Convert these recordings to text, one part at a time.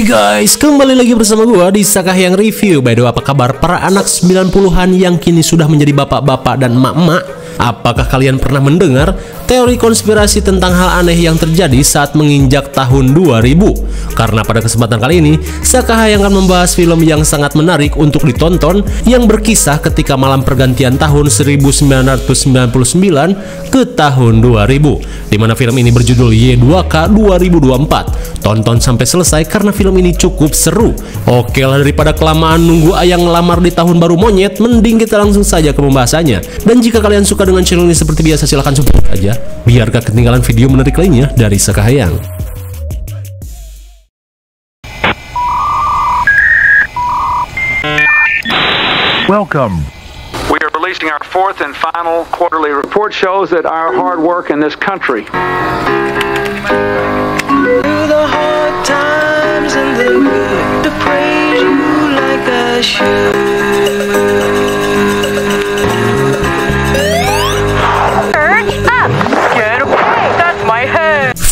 Guys, kembali lagi bersama gua di Sakahyang Review. By the way, apa kabar para anak 90-an yang kini sudah menjadi bapak-bapak dan emak-emak? Apakah kalian pernah mendengar teori konspirasi tentang hal aneh yang terjadi saat menginjak tahun 2000? Karena pada kesempatan kali ini, Sakahyang akan membahas film yang sangat menarik untuk ditonton yang berkisah ketika malam pergantian tahun 1999 ke tahun 2000, di mana film ini berjudul Y2K 2024. Tonton sampai selesai karena film ini cukup seru. Oke lah, daripada kelamaan nunggu ayang ngelamar di tahun baru monyet, mending kita langsung saja ke pembahasannya. Dan jika kalian suka dengan channel ini seperti biasa, silahkan support aja biar gak ketinggalan video menarik lainnya dari Sakahyang. Welcome. We are releasing our fourth and final quarterly report. Shows that our hard work in this country. Through the hard times and the good, to praise you like I should.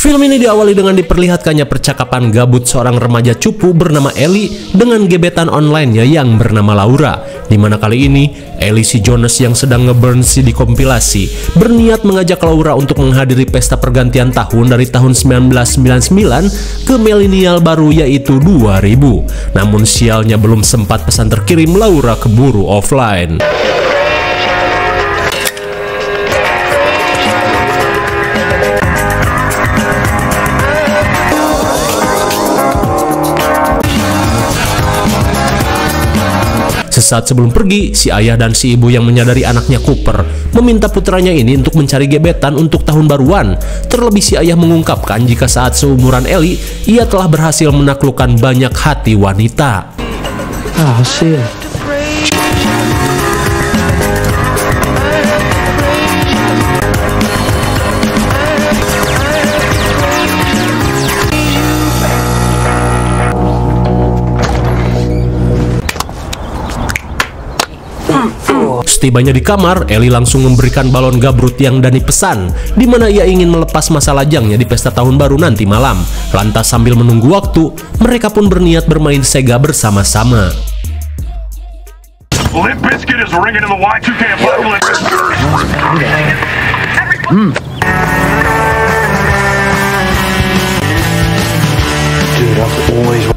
Film ini diawali dengan diperlihatkannya percakapan gabut seorang remaja cupu bernama Ellie dengan gebetan online-nya yang bernama Laura, di mana kali ini Ellie si Jonas yang sedang ngeburn CD kompilasi berniat mengajak Laura untuk menghadiri pesta pergantian tahun dari tahun 1999 ke milenial baru yaitu 2000. Namun sialnya belum sempat pesan terkirim, Laura keburu offline. Sesaat sebelum pergi, si ayah dan si ibu yang menyadari anaknya Cooper meminta putranya ini untuk mencari gebetan untuk tahun baruan. Terlebih si ayah mengungkapkan jika saat seumuran Ellie, ia telah berhasil menaklukkan banyak hati wanita. Setibanya di kamar, Ellie langsung memberikan balon gabrut yang Dani pesan, di mana ia ingin melepas masa lajangnya di pesta tahun baru nanti malam. Lantas sambil menunggu waktu, mereka pun berniat bermain Sega bersama-sama. Limp Bizkit is ringing in the Y2K apocalypse.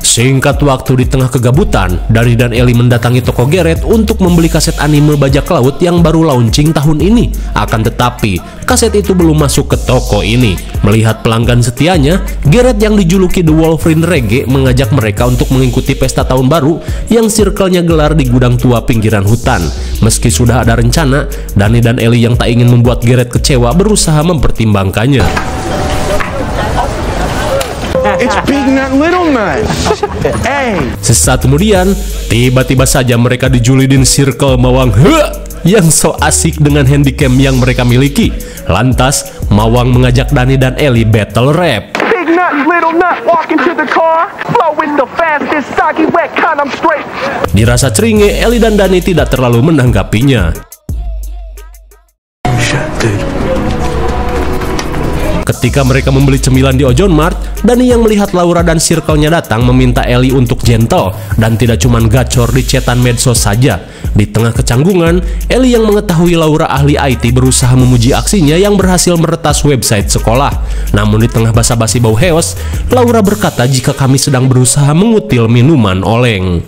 Singkat waktu di tengah kegabutan, Dani dan Ellie mendatangi toko Gareth untuk membeli kaset anime Bajak Laut yang baru launching tahun ini. Akan tetapi, kaset itu belum masuk ke toko ini. Melihat pelanggan setianya, Gareth yang dijuluki The Wolverine Reggae mengajak mereka untuk mengikuti pesta tahun baru yang circle-nya gelar di gudang tua pinggiran hutan. Meski sudah ada rencana, Dani dan Ellie yang tak ingin membuat Gareth kecewa berusaha mempertimbangkannya. It's big nut, little nut. Hey. Sesaat kemudian, tiba-tiba saja mereka dijulidin circle Mawang yang so asik dengan handycam yang mereka miliki. Lantas, Mawang mengajak Dani dan Ellie battle rap. Big nut, little nut, walk into the car. Flow with the fastest, soggy wet kind, I'm straight. Dirasa ceringe, Ellie dan Dani tidak terlalu menanggapinya. Ketika mereka membeli cemilan di Ojon Mart, Dani yang melihat Laura dan circle-nya datang meminta Ellie untuk gentle dan tidak cuman gacor di chatan medsos saja. Di tengah kecanggungan, Ellie yang mengetahui Laura ahli IT berusaha memuji aksinya yang berhasil meretas website sekolah. Namun di tengah basa-basi bau heos, Laura berkata jika kami sedang berusaha mengutil minuman oleng.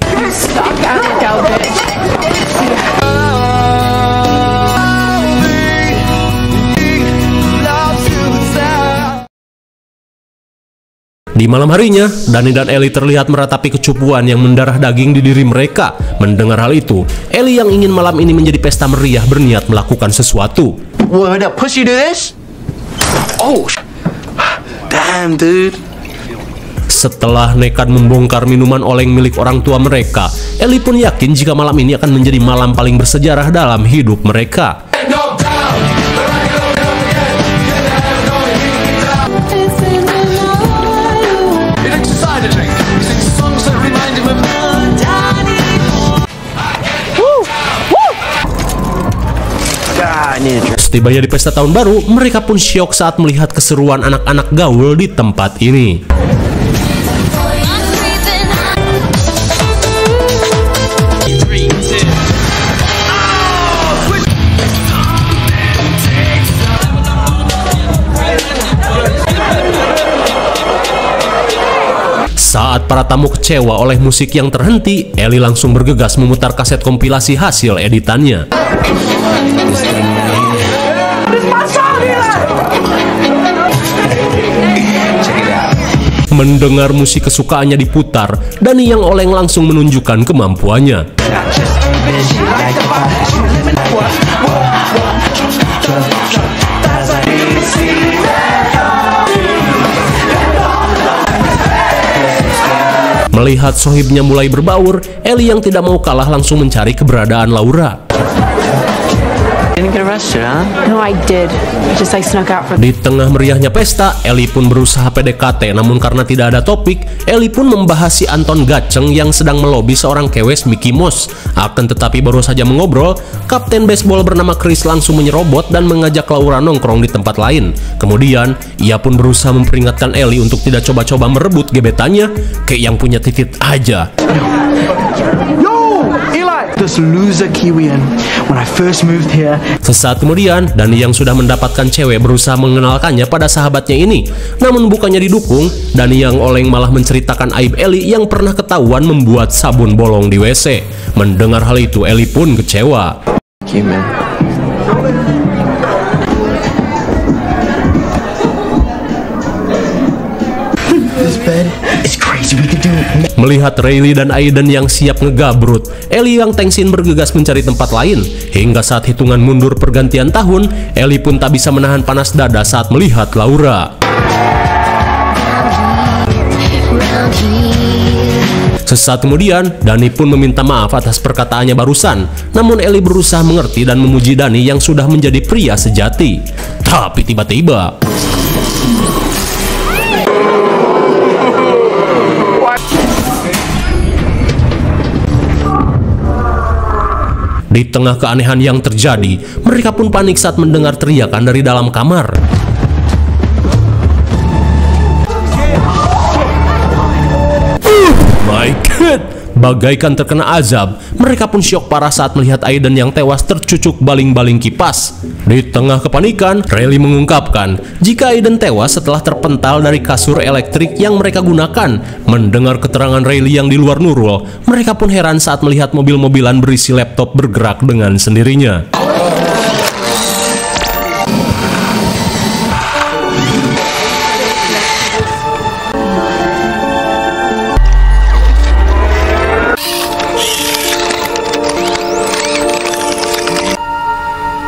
Di malam harinya, Dani dan Ellie terlihat meratapi kecupuan yang mendarah daging di diri mereka. Mendengar hal itu, Ellie yang ingin malam ini menjadi pesta meriah berniat melakukan sesuatu. What up, push you to this? Oh, damn, dude. Setelah nekat membongkar minuman oleng milik orang tua mereka, Ellie pun yakin jika malam ini akan menjadi malam paling bersejarah dalam hidup mereka. Setibanya di pesta tahun baru, mereka pun syok saat melihat keseruan anak-anak gaul di tempat ini. para tamu kecewa oleh musik yang terhenti, Ellie langsung bergegas memutar kaset kompilasi hasil editannya. Mendengar musik kesukaannya diputar, Dani yang oleng langsung menunjukkan kemampuannya. Melihat sohibnya mulai berbaur, Ellie yang tidak mau kalah langsung mencari keberadaan Laura. No, I did. Just I snuck out for. Di tengah meriahnya pesta, Ellie pun berusaha PDKT, namun karena tidak ada topik, Ellie pun membahas si Anton Gaceng yang sedang melobi seorang kewes Mickey Mouse. Akan tetapi baru saja mengobrol, kapten baseball bernama Chris langsung menyerobot dan mengajak Laura nongkrong di tempat lain. Kemudian, ia pun berusaha memperingatkan Ellie untuk tidak coba-coba merebut gebetannya, kayak yang punya titik aja. This loser Kiwian when I first moved here. Sesaat kemudian, Dani yang sudah mendapatkan cewek berusaha mengenalkannya pada sahabatnya ini. Namun bukannya didukung, Dani yang oleng malah menceritakan aib Ellie yang pernah ketahuan membuat sabun bolong di WC. Mendengar hal itu, Ellie pun kecewa. Melihat Riley dan Aiden yang siap ngegabrut, Ellie yang tengsin bergegas mencari tempat lain. Hingga saat hitungan mundur pergantian tahun, Ellie pun tak bisa menahan panas dada saat melihat Laura. Sesaat kemudian, Dani pun meminta maaf atas perkataannya barusan. Namun Ellie berusaha mengerti dan memuji Dani yang sudah menjadi pria sejati. Tapi tiba-tiba di tengah keanehan yang terjadi, mereka pun panik saat mendengar teriakan dari dalam kamar. My God! Bagaikan terkena azab, mereka pun syok parah saat melihat Aiden yang tewas tercucuk baling-baling kipas. Di tengah kepanikan, Riley mengungkapkan jika Aiden tewas setelah terpental dari kasur elektrik yang mereka gunakan. Mendengar keterangan Riley yang di luar nurul, mereka pun heran saat melihat mobil-mobilan berisi laptop bergerak dengan sendirinya.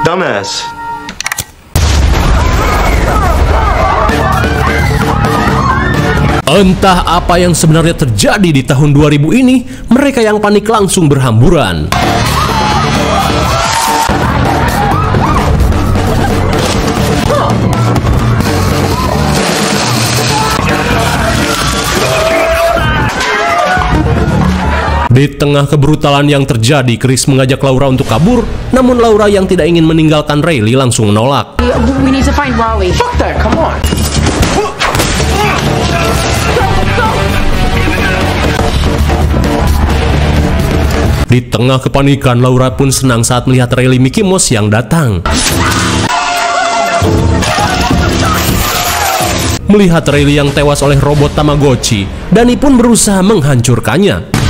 Dumbass. Entah apa yang sebenarnya terjadi di tahun 2000 ini, mereka yang panik langsung berhamburan. Di tengah kebrutalan yang terjadi, Chris mengajak Laura untuk kabur, namun Laura yang tidak ingin meninggalkan Riley langsung menolak. We need to find Raleigh. Fuck that, come on. Di tengah kepanikan, Laura pun senang saat melihat Riley Mickey Mouse yang datang. Melihat Riley yang tewas oleh robot Tamagotchi, Dani pun berusaha menghancurkannya.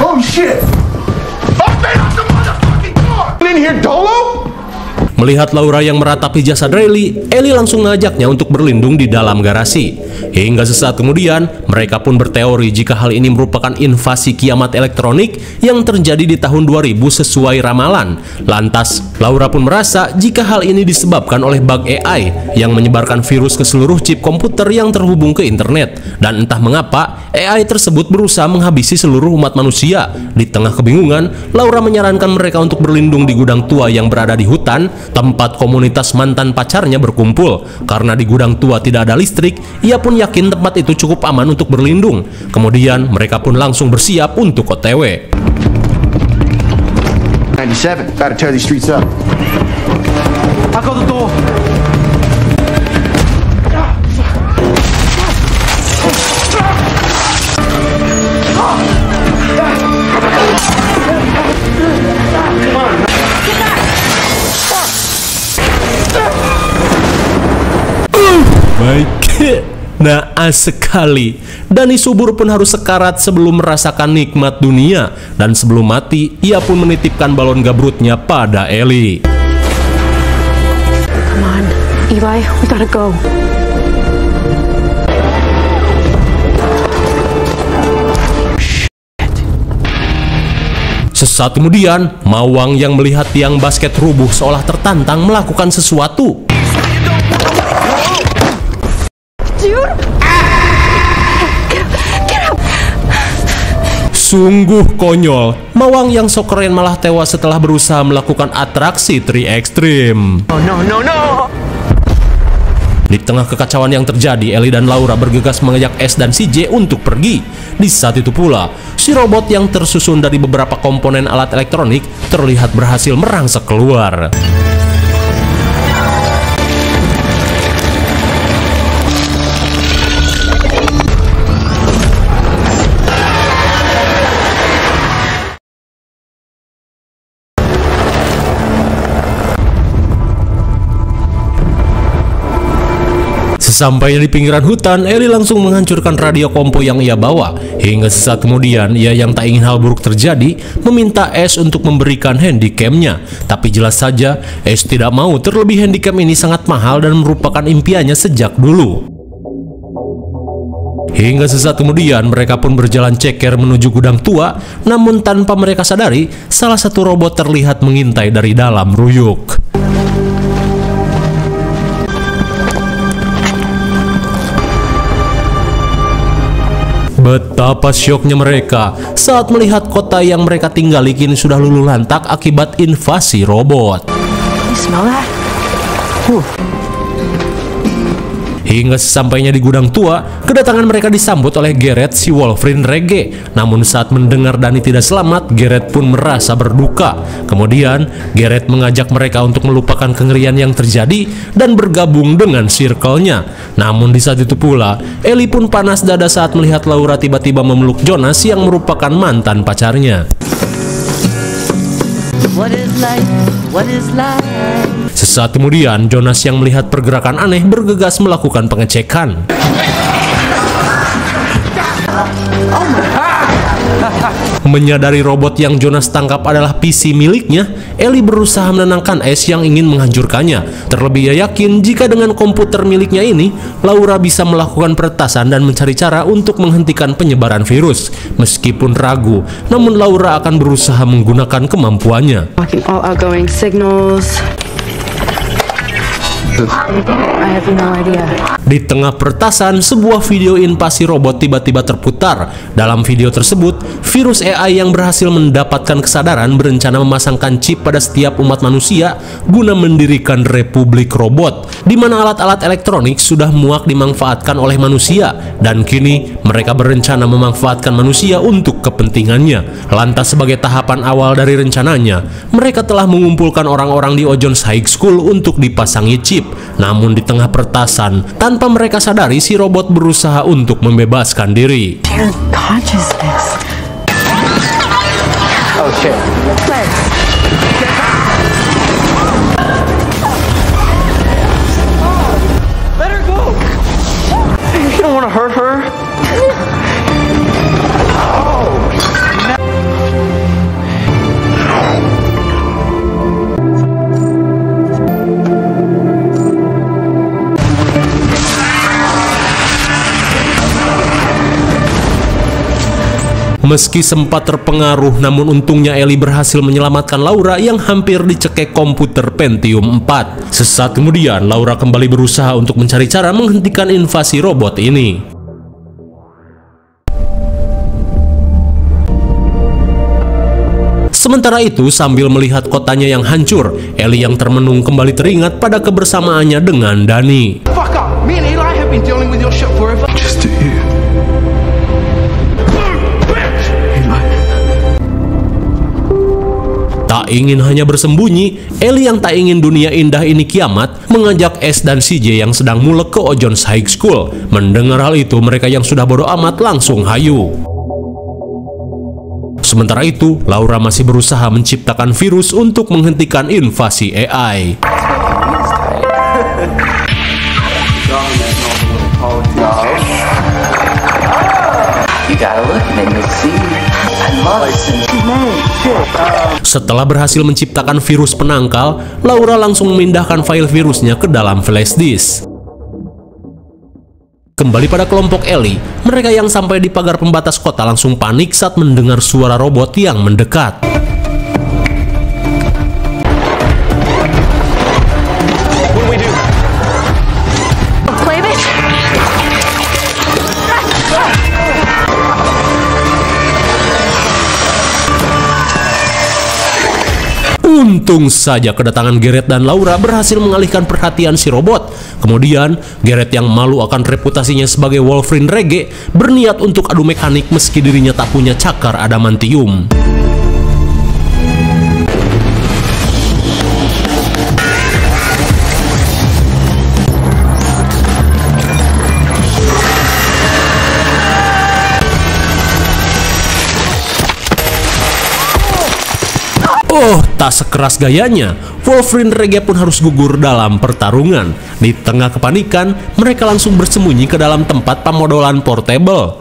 Oh shit! Open up the motherfucking door! In here, Dolo? Melihat Laura yang meratapi jasad Riley, Ellie langsung mengajaknya untuk berlindung di dalam garasi. Hingga sesaat kemudian, mereka pun berteori jika hal ini merupakan invasi kiamat elektronik yang terjadi di tahun 2000 sesuai ramalan. Lantas, Laura pun merasa jika hal ini disebabkan oleh bug AI yang menyebarkan virus ke seluruh chip komputer yang terhubung ke internet. Dan entah mengapa, AI tersebut berusaha menghabisi seluruh umat manusia. Di tengah kebingungan, Laura menyarankan mereka untuk berlindung di gudang tua yang berada di hutan, tempat komunitas mantan pacarnya berkumpul. Karena di gudang tua tidak ada listrik, ia pun yakin tempat itu cukup aman untuk berlindung. Kemudian mereka pun langsung bersiap untuk OTW. 97, gotta tear these streets up. I got the door. My God. Naas sekali. Dani subur pun harus sekarat sebelum merasakan nikmat dunia. Dan sebelum mati, ia pun menitipkan balon gabrutnya pada Ellie. Come on, Eli, we gotta go. Sesaat kemudian, Mawang yang melihat tiang basket rubuh seolah tertantang melakukan sesuatu. Sungguh konyol. Mawang yang sok keren malah tewas setelah berusaha melakukan atraksi tri ekstrim. No. Di tengah kekacauan yang terjadi, Ellie dan Laura bergegas mengajak S dan CJ untuk pergi. Di saat itu pula, si robot yang tersusun dari beberapa komponen alat elektronik terlihat berhasil merangsek keluar. Sesampainya di pinggiran hutan, Ellie langsung menghancurkan radio kompo yang ia bawa. Hingga sesaat kemudian, ia yang tak ingin hal buruk terjadi, meminta S untuk memberikan handycam-nya. Tapi jelas saja, S tidak mau, terlebih handycam ini sangat mahal dan merupakan impiannya sejak dulu. Hingga sesaat kemudian, mereka pun berjalan ceker menuju gudang tua. Namun tanpa mereka sadari, salah satu robot terlihat mengintai dari dalam ruyuk. Betapa syoknya mereka saat melihat kota yang mereka tinggali kini sudah luluh lantak akibat invasi robot. You smell that? Hingga sesampainya di gudang tua, kedatangan mereka disambut oleh Garrett si Wolverine Reggae. Namun saat mendengar Dani tidak selamat, Garrett pun merasa berduka. Kemudian, Garrett mengajak mereka untuk melupakan kengerian yang terjadi dan bergabung dengan circle-nya. Namun di saat itu pula, Ellie pun panas dada saat melihat Laura tiba-tiba memeluk Jonas yang merupakan mantan pacarnya. What is life? Sesaat kemudian, Jonas yang melihat pergerakan aneh bergegas melakukan pengecekan. Menyadari robot yang Jonas tangkap adalah PC miliknya, Ellie berusaha menenangkan S yang ingin menghancurkannya. Terlebih ia yakin jika dengan komputer miliknya ini, Laura bisa melakukan peretasan dan mencari cara untuk menghentikan penyebaran virus. Meskipun ragu, namun Laura akan berusaha menggunakan kemampuannya. Blocking all outgoing signals. I have no idea. Di tengah peretasan, sebuah video invasi robot tiba-tiba terputar. Dalam video tersebut, virus AI yang berhasil mendapatkan kesadaran berencana memasangkan chip pada setiap umat manusia guna mendirikan Republik Robot, di mana alat-alat elektronik sudah muak dimanfaatkan oleh manusia, dan kini mereka berencana memanfaatkan manusia untuk kepentingannya. Lantas sebagai tahapan awal dari rencananya, mereka telah mengumpulkan orang-orang di Ojones High School untuk dipasangi chip. Namun di tengah peretasan, tanpa mereka sadari si robot berusaha untuk membebaskan diri. Their consciousness. Oh shit. Let her go. You don't want to hurt her. Meski sempat terpengaruh, namun untungnya Ellie berhasil menyelamatkan Laura yang hampir dicekek komputer Pentium 4. Sesaat kemudian, Laura kembali berusaha untuk mencari cara menghentikan invasi robot ini. Sementara itu, sambil melihat kotanya yang hancur, Ellie yang termenung kembali teringat pada kebersamaannya dengan Dani. Fuck up. Me and Eli have been dealing with your shit forever. Just to you. Tak ingin hanya bersembunyi, Ellie yang tak ingin dunia indah ini kiamat, mengajak S dan CJ yang sedang mulek ke Ojones High School. Mendengar hal itu, mereka yang sudah bodo amat langsung hayu. Sementara itu, Laura masih berusaha menciptakan virus untuk menghentikan invasi AI. Setelah berhasil menciptakan virus penangkal, Laura langsung memindahkan file virusnya ke dalam flash disk. Kembali pada kelompok Ellie, mereka yang sampai di pagar pembatas kota langsung panik saat mendengar suara robot yang mendekat. Untung saja kedatangan Garrett dan Laura berhasil mengalihkan perhatian si robot. Kemudian, Garrett yang malu akan reputasinya sebagai Wolverine Reggae berniat untuk adu mekanik meski dirinya tak punya cakar adamantium. Oh, tak sekeras gayanya, Wolverine Reggae pun harus gugur dalam pertarungan. Di tengah kepanikan, mereka langsung bersembunyi ke dalam tempat pemodolan portable.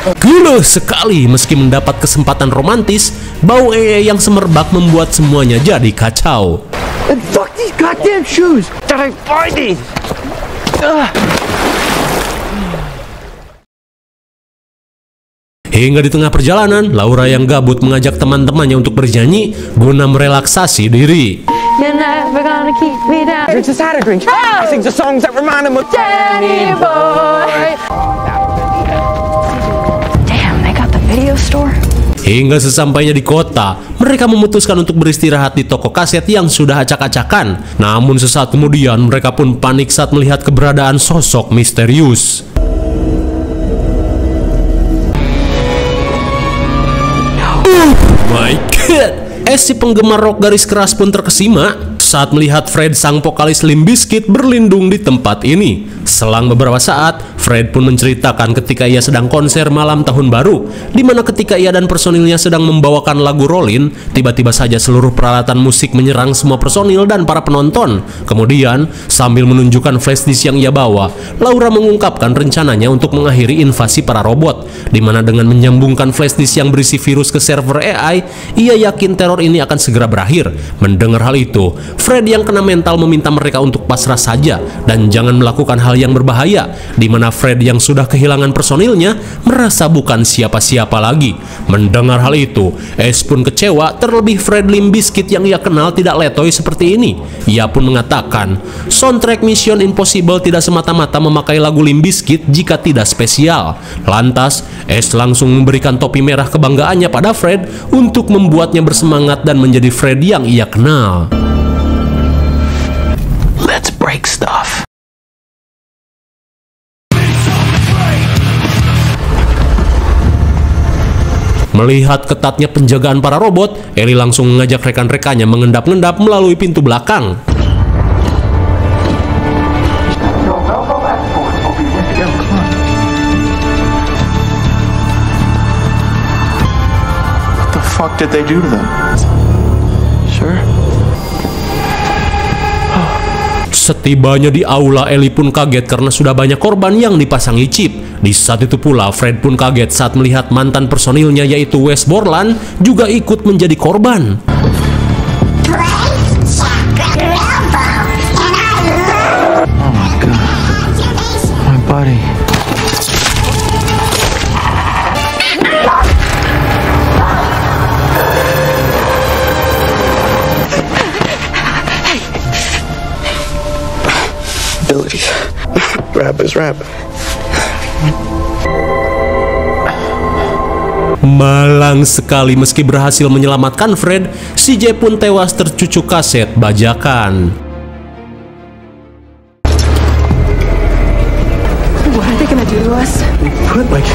Gila sekali, meski mendapat kesempatan romantis, bau yang semerbak membuat semuanya jadi kacau. And fuck these goddamn shoes that I'm finding! Hingga di tengah perjalanan, Laura yang gabut mengajak teman-temannya untuk bernyanyi guna merelaksasi diri. You're never gonna keep me down. Drink the cider drink. I sing the songs that remind him of Danny boy. Damn, they got the video store. Hingga sesampainya di kota, mereka memutuskan untuk beristirahat di toko kaset yang sudah acak-acakan. Namun sesaat kemudian, mereka pun panik saat melihat keberadaan sosok misterius. My God! Si penggemar rock garis keras pun terkesima saat melihat Fred sang vokalis Limp Bizkit berlindung di tempat ini. Selang beberapa saat, Fred pun menceritakan ketika ia sedang konser malam tahun baru, di mana ketika ia dan personilnya sedang membawakan lagu Rollin, tiba-tiba saja seluruh peralatan musik menyerang semua personil dan para penonton. Kemudian, sambil menunjukkan flash disk yang ia bawa, Laura mengungkapkan rencananya untuk mengakhiri invasi para robot, di mana dengan menyambungkan flash disk yang berisi virus ke server AI, ia yakin teror ini akan segera berakhir. Mendengar hal itu, Fred yang kena mental meminta mereka untuk pasrah saja dan jangan melakukan hal yang berbahaya, di mana Fred yang sudah kehilangan personilnya merasa bukan siapa-siapa lagi. Mendengar hal itu, Ace pun kecewa, terlebih Fred Limp Bizkit yang ia kenal tidak letoy seperti ini. Ia pun mengatakan, soundtrack Mission Impossible tidak semata-mata memakai lagu Limp Bizkit jika tidak spesial. Lantas, Ace langsung memberikan topi merah kebanggaannya pada Fred untuk membuatnya bersemangat dan menjadi Fred yang ia kenal. Let's break stuff. Melihat ketatnya penjagaan para robot, Ellie langsung mengajak rekan-rekannya mengendap-endap melalui pintu belakang. What the fuck did they do to them? Sure. Setibanya di aula, Ellie pun kaget karena sudah banyak korban yang dipasangi chip. Di saat itu pula, Fred pun kaget saat melihat mantan personilnya yaitu Wes Borland juga ikut menjadi korban. Oh my god. My buddy. Abilities. Rap is rap. Malang sekali, meski berhasil menyelamatkan Fred, CJ pun tewas tercucuk kaset bajakan. What are they gonna do to us? Put like.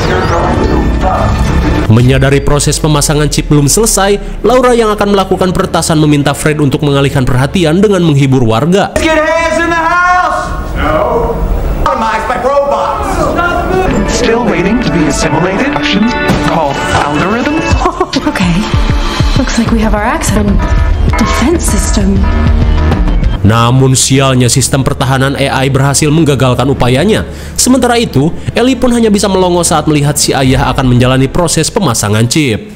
You're going to Menyadari proses pemasangan chip belum selesai, Laura yang akan melakukan peretasan meminta Fred untuk mengalihkan perhatian dengan menghibur warga. Get hands in the house! No. Automized by robots. Still waiting to be assimilated. Option called algorithms. Okay. Looks like we have our access defense system. Namun sialnya sistem pertahanan AI berhasil menggagalkan upayanya. Sementara itu, Ellie pun hanya bisa melongo saat melihat si ayah akan menjalani proses pemasangan chip.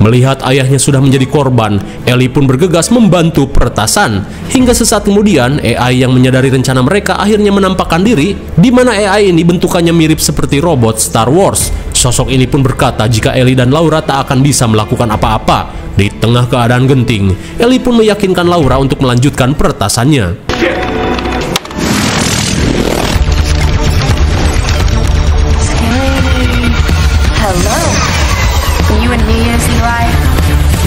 Melihat ayahnya sudah menjadi korban, Ellie pun bergegas membantu peretasan. Hingga sesaat kemudian, AI yang menyadari rencana mereka akhirnya menampakkan diri, di mana AI ini bentukannya mirip seperti robot Star Wars. Sosok ini pun berkata jika Ellie dan Laura tak akan bisa melakukan apa-apa. Di tengah keadaan genting, Ellie pun meyakinkan Laura untuk melanjutkan peretasannya. Hello. You and me as Eli.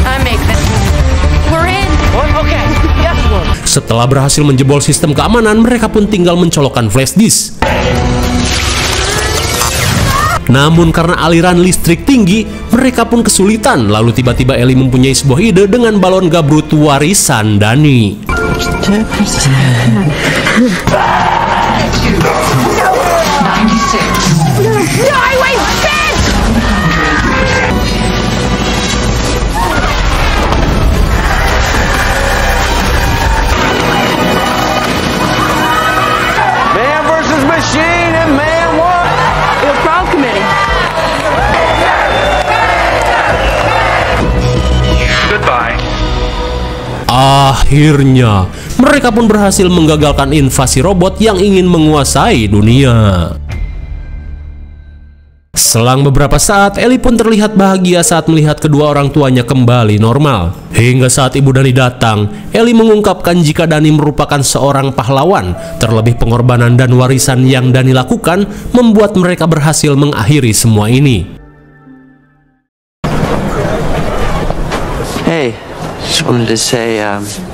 I make this. We're in. Okay. Yes, one. Setelah berhasil menjebol sistem keamanan, mereka pun tinggal mencolokkan flash disk. Namun karena aliran listrik tinggi, mereka pun kesulitan. Lalu tiba-tiba Ellie mempunyai sebuah ide dengan balon gabrut warisan Dani. Man versus machine and man won. We're proud committee. Goodbye. Akhirnya, mereka pun berhasil menggagalkan invasi robot yang ingin menguasai dunia. Selang beberapa saat, Ellie pun terlihat bahagia saat melihat kedua orang tuanya kembali normal. Hingga saat ibu Dani datang, Ellie mengungkapkan jika Dani merupakan seorang pahlawan. Terlebih pengorbanan dan warisan yang Dani lakukan membuat mereka berhasil mengakhiri semua ini. Hey, just wanted to say,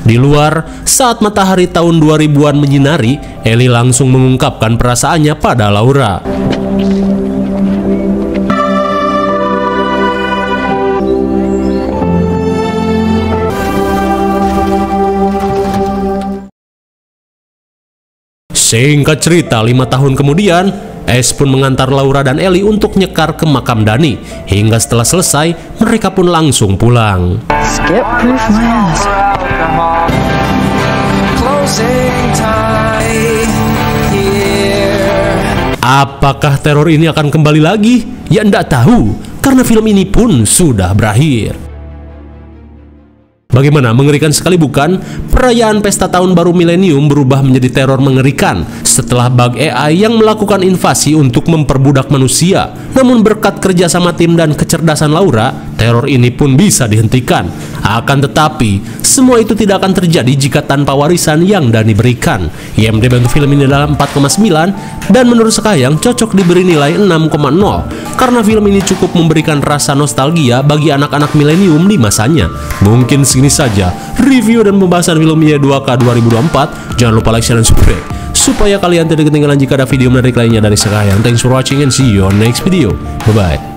Di luar, saat matahari tahun 2000-an menyinari, Ellie langsung mengungkapkan perasaannya pada Laura. Singkat cerita, 5 tahun kemudian, Ash pun mengantar Laura dan Ellie untuk nyekar ke makam Dani. Hingga setelah selesai, mereka pun langsung pulang. Skip proof my ass. Apakah teror ini akan kembali lagi? Ya ndak tahu, karena film ini pun sudah berakhir. Bagaimana, mengerikan sekali bukan? Perayaan pesta tahun baru milenium berubah menjadi teror mengerikan setelah bug AI yang melakukan invasi untuk memperbudak manusia. Namun berkat kerjasama tim dan kecerdasan Laura, teror ini pun bisa dihentikan. Akan tetapi, semua itu tidak akan terjadi jika tanpa warisan yang Dani berikan. IMDb untuk film ini adalah 4,9 dan menurut Sekayang cocok diberi nilai 6,0 karena film ini cukup memberikan rasa nostalgia bagi anak-anak milenium di masanya. Mungkin segini saja review dan pembahasan film Y2K 2024. Jangan lupa like, share, dan subscribe supaya kalian tidak ketinggalan jika ada video menarik lainnya dari Sekayang. Thanks for watching and see you on next video. Bye bye.